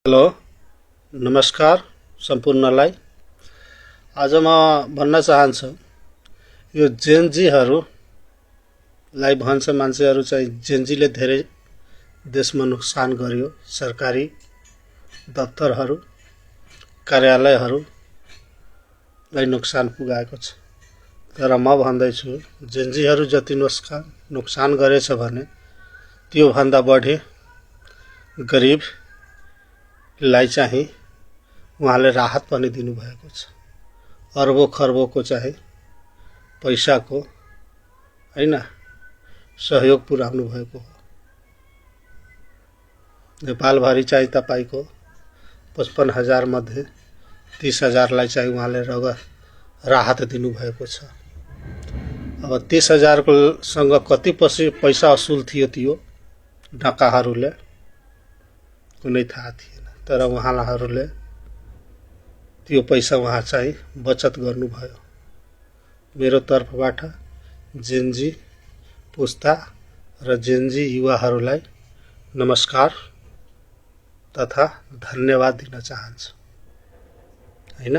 Hello, नमस्कार सम्पूर्णलाई। आज म भन्न चाहन्छु यो जेनजीहरूलाई भन्छ मान्छेहरू चाहिँ जेनजीले धेरै देशमा नोक्सान गर्यो। सरकारी दफ्तरहरू कार्यालयहरूलाई नोक्सान पुगाएको छ। तर म भन्दैछु जेनजीहरू जति नोक्सान गरेछ भने त्यो भन्दा बढी गरिबलाई चाहिँ उहाँले राहत पनि दिनुभएको छ। अर्बौं खर्बौंको चाहिँ पैसाको हैन सहयोग पुर्याउनु भएको हो। नेपालभरि चाहिँ तपाईको 55,000 मध्ये 30,000लाई चाहिँ उहाँले राहत दिनुभएको छ। अब 30,000 को सँग कति पैसा असुल थियो त्यो डाकाहरूले कुनै थाहा थिएन। तर उहाँहरूले त्यो पैसा उहाँ चाहिँ बचत गर्नुभयो। मेरो तर्फबाट जेनजी पुस्ता र जेनजी युवाहरूलाई नमस्कार तथा धन्यवाद दिन चाहन्छु हैन।